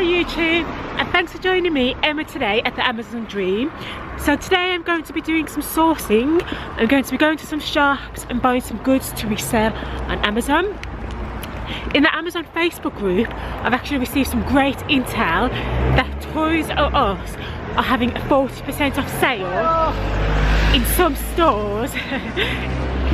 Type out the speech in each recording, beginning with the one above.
YouTube, and thanks for joining me, Emma, today at the Amazon Dream. So today I'm going to be doing some sourcing. I'm going to be going to some shops and buying some goods to resell on Amazon. In the Amazon Facebook group, I've actually received some great intel that Toys R Us are having a 40% off sale in some stores.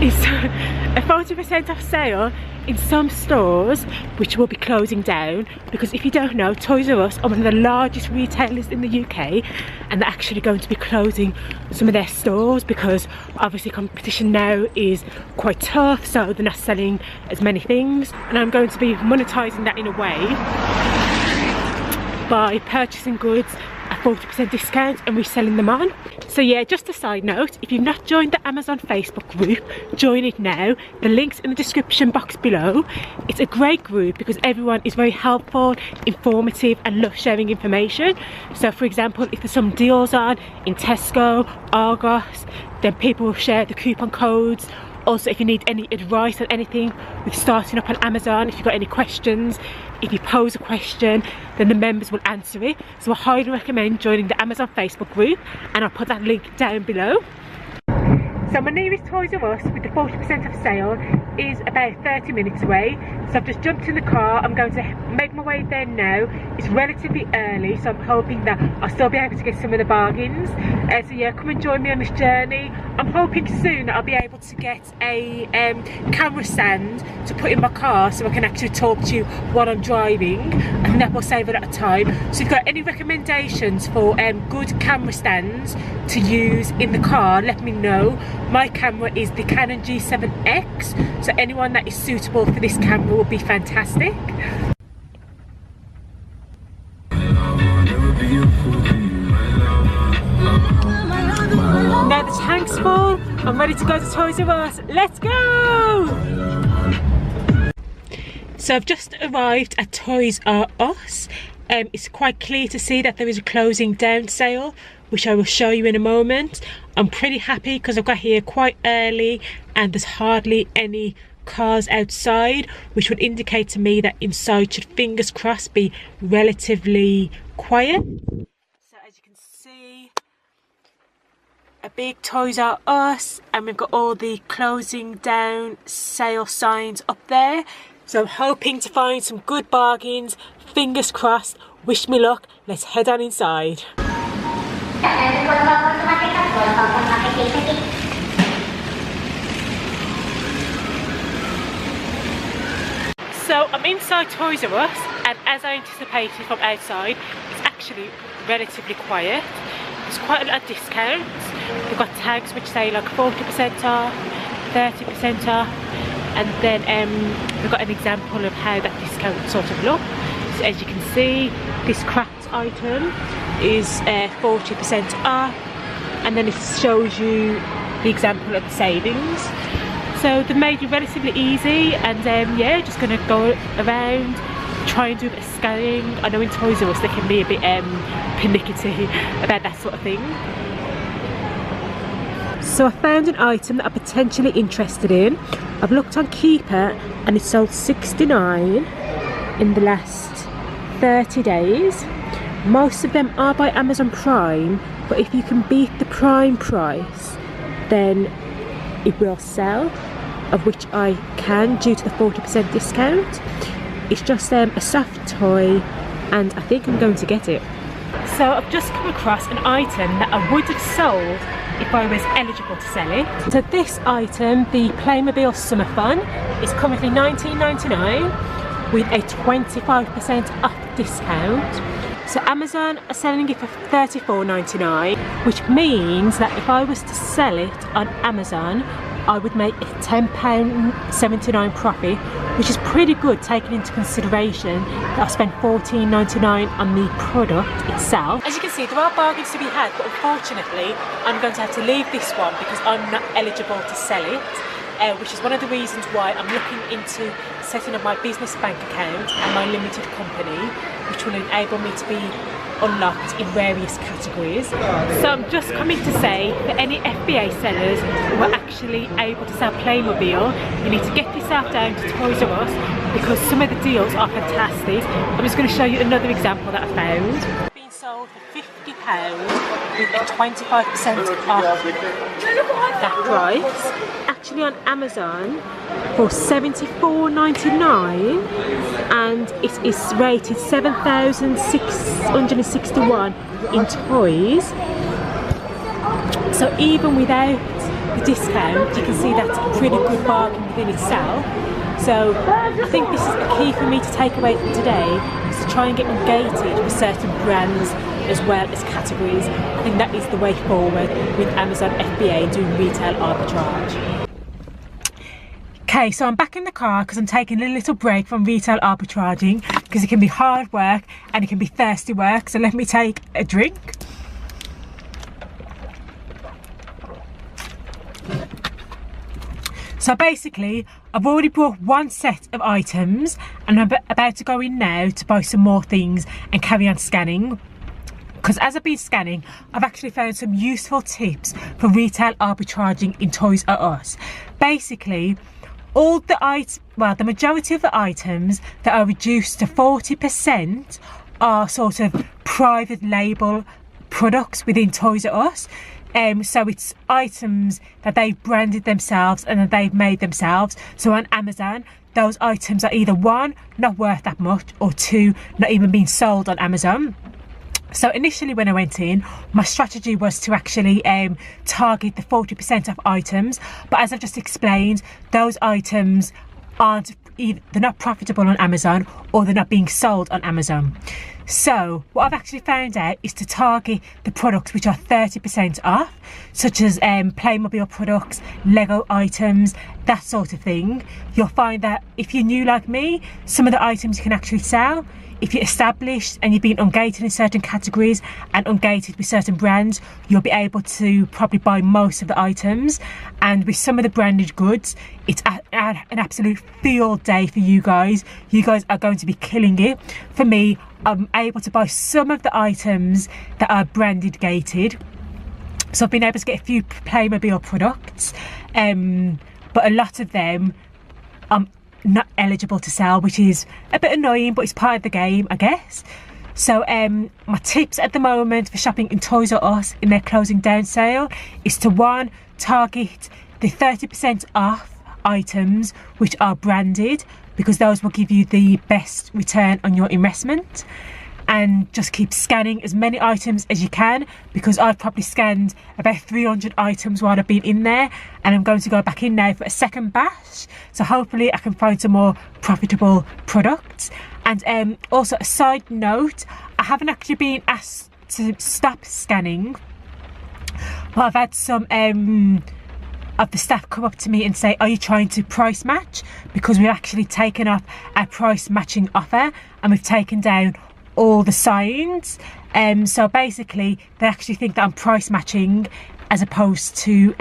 It's a 40% off sale in some stores, which will be closing down, because if you don't know, Toys R Us are one of the largest retailers in the UK, and they're actually going to be closing some of their stores because obviously competition now is quite tough, so they're not selling as many things. And I'm going to be monetizing that in a way by purchasing goods at 40% discount and reselling them on. So yeah, just a side note, if you've not joined the Amazon Facebook group, join it now. The link's in the description box below. It's a great group because everyone is very helpful, informative, and loves sharing information. So for example, if there's some deals on in Tesco, Argos, then people will share the coupon codes. Also, if you need any advice on anything with starting up on Amazon, if you've got any questions, if you pose a question, then the members will answer it. So I highly recommend joining the Amazon Facebook group, and I'll put that link down below. So my nearest Toys R Us with the 40% off sale is about 30 minutes away. So I've just jumped in the car. I'm going to make my way there now. It's relatively early, so I'm hoping that I'll still be able to get some of the bargains. So yeah, come and join me on this journey. I'm hoping soon that I'll be able to get a camera stand to put in my car so I can actually talk to you while I'm driving. I think that will save a lot of time. So if you've got any recommendations for good camera stands to use in the car, let me know. My camera is the Canon G7X, so anyone that is suitable for this camera will be fantastic. Now the tank's full, I'm ready to go to Toys R Us. Let's go! So I've just arrived at Toys R Us. It's quite clear to see that there is a closing down sale, which I will show you in a moment. I'm pretty happy because I've got here quite early and there's hardly any cars outside, which would indicate to me that inside should, fingers crossed, be relatively quiet. So as you can see, a big Toys R Us, and we've got all the closing down sale signs up there. So I'm hoping to find some good bargains. Fingers crossed, wish me luck. Let's head on inside. So I'm inside Toys R Us, and as I anticipated from outside, it's actually relatively quiet. There's quite a lot of discounts. We've got tags which say like 40% off, 30% off, and then we've got an example of how that discount sort of looks. So as you can see, this craft item is 40% off, and then it shows you the example of the savings. So they made it relatively easy, and yeah, just gonna go around, try and do a bit of scanning. I know in Toys R Us they can be a bit pernickety about that sort of thing. So I found an item that I'm potentially interested in. I've looked on Keeper and it sold $69 in the last 30 days. Most of them are by Amazon Prime, but if you can beat the Prime price, then it will sell, of which I can due to the 40% discount. It's just a soft toy, and I think I'm going to get it. So I've just come across an item that I would have sold if I was eligible to sell it. So this item, the Playmobil Summer Fun, is currently $19.99 with a 25% off discount. So Amazon are selling it for $34.99, which means that if I was to sell it on Amazon, I would make a £10.79 profit, which is pretty good taking into consideration that I spent $14.99 on the product itself. As you can see, there are bargains to be had, but unfortunately I'm going to have to leave this one because I'm not eligible to sell it, which is one of the reasons why I'm looking into setting up my business bank account and my limited company, which will enable me to be unlocked in various categories. So I'm just coming to say that any FBA sellers who are actually able to sell Playmobil, you need to get yourself down to Toys R Us because some of the deals are fantastic. I'm just going to show you another example that I found. It's been sold for £50 with a 25% off that price. Actually on Amazon for $74.99 and it is rated 7,661 in toys. So even without the discount you can see that's a pretty good bargain within itself. So I think this is a key for me to take away from today, is to try and get ungated with certain brands as well as categories. I think that is the way forward with Amazon FBA doing retail arbitrage. Okay, so I'm back in the car because I'm taking a little break from retail arbitraging because it can be hard work and it can be thirsty work. So let me take a drink. So basically, I've already bought one set of items and I'm about to go in now to buy some more things and carry on scanning. Because as I've been scanning, I've actually found some useful tips for retail arbitraging in Toys R Us. Basically, the majority of the items that are reduced to 40% are sort of private label products within Toys R Us. So it's items that they've branded themselves and that they've made themselves. So on Amazon, those items are either one, not worth that much, or two, not even being sold on Amazon. So initially when I went in, my strategy was to actually target the 40% of items. But as I've just explained, those items aren't either, they're not profitable on Amazon or they're not being sold on Amazon. So what I've actually found out is to target the products which are 30% off, such as Playmobil products, Lego items, that sort of thing. You'll find that if you're new like me, some of the items you can actually sell. If you're established and you've been ungated in certain categories and ungated with certain brands, you'll be able to probably buy most of the items. And with some of the branded goods, it's an absolute field day for you guys. You guys are going to be killing it. For me, I'm able to buy some of the items that are branded gated. So I've been able to get a few Playmobil products, but a lot of them not eligible to sell, which is a bit annoying, but it's part of the game, I guess. So my tips at the moment for shopping in Toys R Us in their closing down sale is to, one, target the 30% off items which are branded, because those will give you the best return on your investment. And just keep scanning as many items as you can, because I've probably scanned about 300 items while I've been in there, and I'm going to go back in now for a second batch, so hopefully I can find some more profitable products. And also a side note, I haven't actually been asked to stop scanning, but I've had some of the staff come up to me and say, are you trying to price match? Because we've actually taken off our price matching offer and we've taken down all the signs. So basically they actually think that I'm price matching as opposed to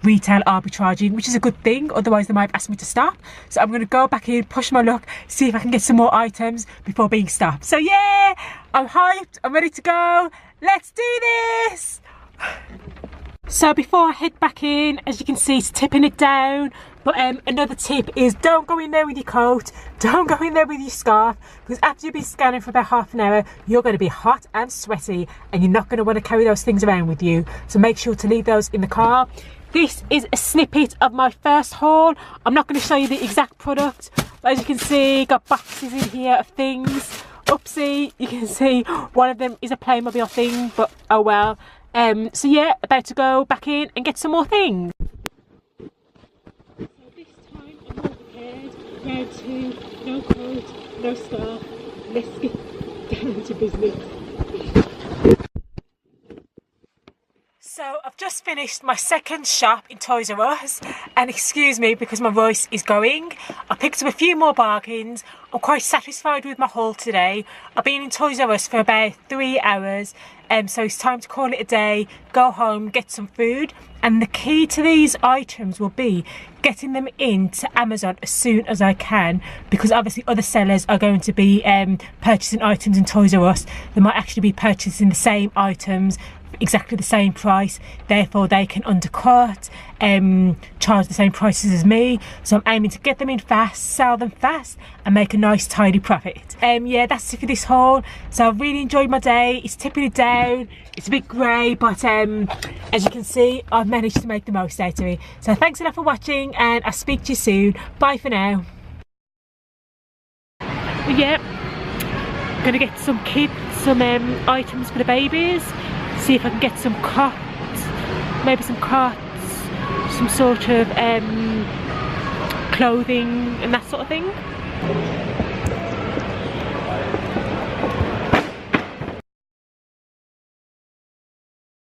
retail arbitraging, which is a good thing, otherwise they might have asked me to stop. So I'm going to go back in, push my luck, see if I can get some more items before being stopped. So yeah, I'm hyped, I'm ready to go, let's do this. So before I head back in, as you can see, it's tipping it down. But another tip is, don't go in there with your coat, don't go in there with your scarf, because after you've been scanning for about half an hour, you're going to be hot and sweaty and you're not going to want to carry those things around with you. So make sure to leave those in the car. This is a snippet of my first haul. I'm not going to show you the exact product, but as you can see, got boxes in here of things. Oopsie, you can see one of them is a Playmobil thing, but oh well. So yeah, about to go back in and get some more things. So this time I'm all prepared. Round two, no coat, no scarf. Let's get down to business. So I've just finished my second shop in Toys R Us, and excuse me because my voice is going. I picked up a few more bargains. I'm quite satisfied with my haul today. I've been in Toys R Us for about 3 hours, so it's time to call it a day, go home, get some food. And the key to these items will be getting them into Amazon as soon as I can, because obviously other sellers are going to be purchasing items in Toys R Us. They might actually be purchasing the same items, exactly the same price, therefore they can undercut, charge the same prices as me. So I'm aiming to get them in fast, sell them fast, and make a nice tidy profit. Yeah, that's it for this haul. So I've really enjoyed my day. It's tipping it down, it's a bit grey, but as you can see, I've managed to make the most out of it. So thanks a lot for watching, and I'll speak to you soon. Bye for now. Yeah, I'm gonna get some items for the babies. See if I can get some cots, maybe some cots, some sort of clothing and that sort of thing.